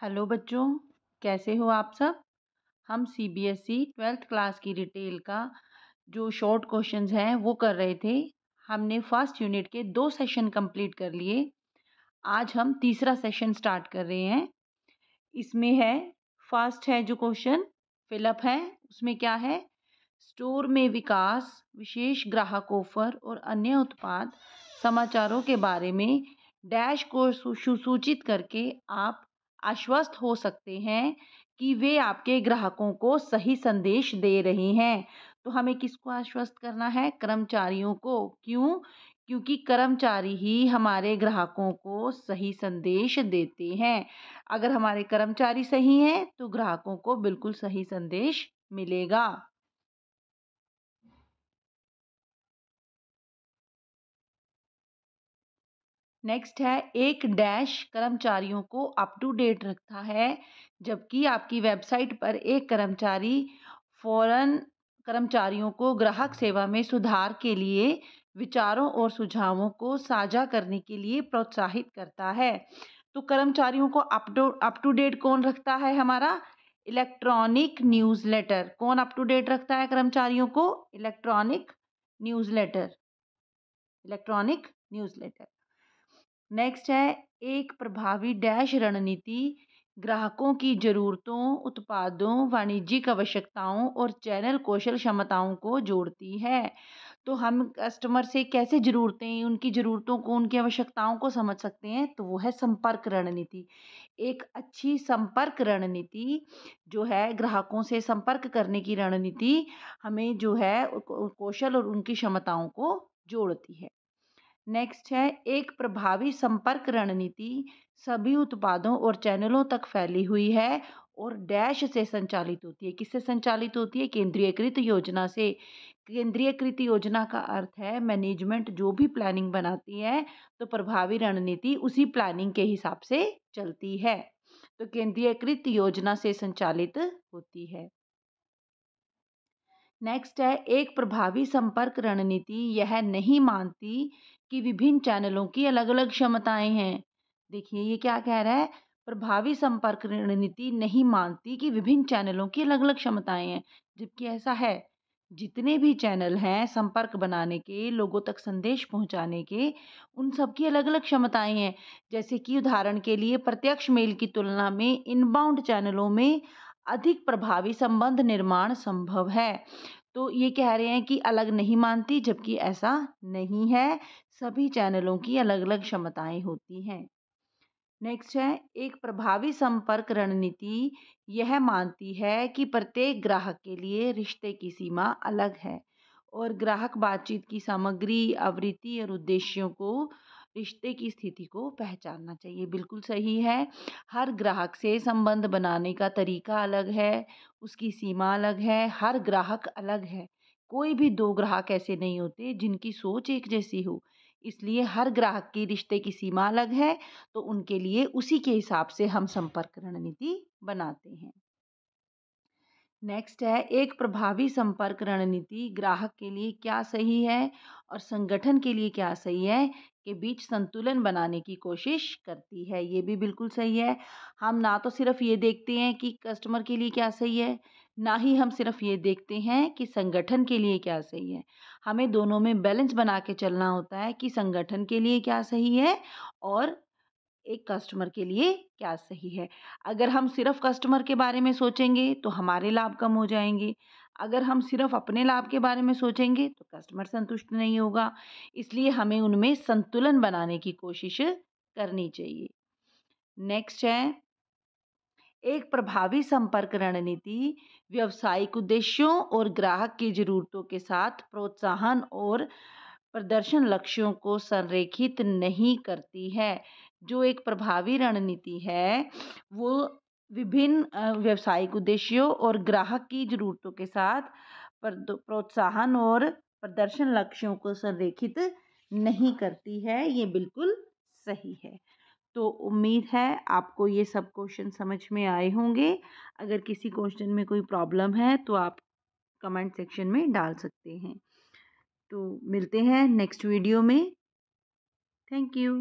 Hello बच्चों, कैसे हो आप सब। हम सीबीएसई 12th क्लास की डिटेल का जो शॉर्ट क्वेश्चंस हैं वो कर रहे थे। हमने फर्स्ट यूनिट के 2 सेशन कंप्लीट कर लिए। आज हम तीसरा सेशन स्टार्ट कर रहे हैं। इसमें है फर्स्ट है जो क्वेश्चन फिलअप है, उसमें क्या है, स्टोर में विकास, विशेष ग्राहक ऑफर और अन्य उत्पाद समाचारों के बारे में डैश को सुसूचित करके आप आश्वस्त हो सकते हैं कि वे आपके ग्राहकों को सही संदेश दे रहे हैं। तो हमें किसको आश्वस्त करना है? कर्मचारियों को। क्यों? क्योंकि कर्मचारी ही हमारे ग्राहकों को सही संदेश देते हैं। अगर हमारे कर्मचारी सही हैं तो ग्राहकों को बिल्कुल सही संदेश मिलेगा। नेक्स्ट है, एक डैश कर्मचारियों को अप टू डेट रखता है, जबकि आपकी वेबसाइट पर एक कर्मचारी फौरन कर्मचारियों को ग्राहक सेवा में सुधार के लिए विचारों और सुझावों को साझा करने के लिए प्रोत्साहित करता है। तो कर्मचारियों को अप टू डेट कौन रखता है? हमारा इलेक्ट्रॉनिक न्यूज़लेटर। कौन अप टू डेट रखता है कर्मचारियों को? Newsletter electronic newsletter. नेक्स्ट है, एक प्रभावी डैश रणनीति ग्राहकों की ज़रूरतों, उत्पादों, वाणिज्यिक आवश्यकताओं और चैनल कौशल क्षमताओं को जोड़ती है। तो हम कस्टमर से कैसे ज़रूरतें, उनकी ज़रूरतों को, उनकी आवश्यकताओं को समझ सकते हैं? तो वो है संपर्क रणनीति। एक अच्छी संपर्क रणनीति जो है, ग्राहकों से संपर्क करने की रणनीति हमें जो है कौशल और उनकी क्षमताओं को जोड़ती है। नेक्स्ट है, एक प्रभावी संपर्क रणनीति सभी उत्पादों और चैनलों तक फैली हुई है और डैश से संचालित होती है। किससे संचालित होती है? केंद्रीयकृत योजना से। केंद्रीयकृत योजना का अर्थ है मैनेजमेंट जो भी प्लानिंग बनाती है तो प्रभावी रणनीति उसी प्लानिंग के हिसाब से चलती है। तो केंद्रीयकृत योजना से संचालित होती है। नेक्स्ट है, एक प्रभावी संपर्क रणनीति यह नहीं मानती कि विभिन्न चैनलों की अलग अलग क्षमताएं हैं। देखिए ये क्या कह रहा है, प्रभावी संपर्क रणनीति नहीं मानती कि विभिन्न चैनलों की अलग अलग क्षमताएं हैं, जबकि ऐसा है। जितने भी चैनल हैं संपर्क बनाने के, लोगों तक संदेश पहुंचाने के, उन सब की अलग अलग क्षमताएं हैं। जैसे कि उदाहरण के लिए प्रत्यक्ष मेल की तुलना में इनबाउंड चैनलों में अधिक प्रभावी संबंध निर्माण संभव है। तो ये कह रहे हैं कि अलग नहीं मानती, जबकि ऐसा नहीं है। सभी चैनलों की अलग अलग क्षमताएं होती हैं। नेक्स्ट है, एक प्रभावी संपर्क रणनीति यह मानती है कि प्रत्येक ग्राहक के लिए रिश्ते की सीमा अलग है और ग्राहक बातचीत की सामग्री, आवृत्ति और उद्देश्यों को, रिश्ते की स्थिति को पहचानना चाहिए। बिल्कुल सही है। हर ग्राहक से संबंध बनाने का तरीका अलग है, उसकी सीमा अलग है, हर ग्राहक अलग है। कोई भी दो ग्राहक ऐसे नहीं होते जिनकी सोच एक जैसी हो। इसलिए हर ग्राहक की रिश्ते की सीमा अलग है, तो उनके लिए उसी के हिसाब से हम संपर्क रणनीति बनाते हैं। नेक्स्ट है, एक प्रभावी संपर्क रणनीति ग्राहक के लिए क्या सही है और संगठन के लिए क्या सही है के बीच संतुलन बनाने की कोशिश करती है। ये भी बिल्कुल सही है। हम ना तो सिर्फ ये देखते हैं कि कस्टमर के लिए क्या सही है, ना ही हम सिर्फ ये देखते हैं कि संगठन के लिए क्या सही है। हमें दोनों में बैलेंस बना के चलना होता है कि संगठन के लिए क्या सही है और एक कस्टमर के लिए क्या सही है। अगर हम सिर्फ कस्टमर के बारे में सोचेंगे तो हमारे लाभ कम हो जाएंगे। अगर हम सिर्फ अपने लाभ के बारे में सोचेंगे तो कस्टमर संतुष्ट नहीं होगा। इसलिए हमें उनमें संतुलन बनाने की कोशिश करनी चाहिए। नेक्स्ट है, एक प्रभावी संपर्क रणनीति व्यावसायिक उद्देश्यों और ग्राहक की ज़रूरतों के साथ प्रोत्साहन और प्रदर्शन लक्ष्यों को संरेखित नहीं करती है। जो एक प्रभावी रणनीति है वो विभिन्न व्यावसायिक उद्देश्यों और ग्राहक की ज़रूरतों के साथ प्रोत्साहन और प्रदर्शन लक्ष्यों को संरेखित नहीं करती है। ये बिल्कुल सही है। तो उम्मीद है आपको ये सब क्वेश्चन समझ में आए होंगे। अगर किसी क्वेश्चन में कोई प्रॉब्लम है तो आप कमेंट सेक्शन में डाल सकते हैं। तो मिलते हैं नेक्स्ट वीडियो में। Thank you.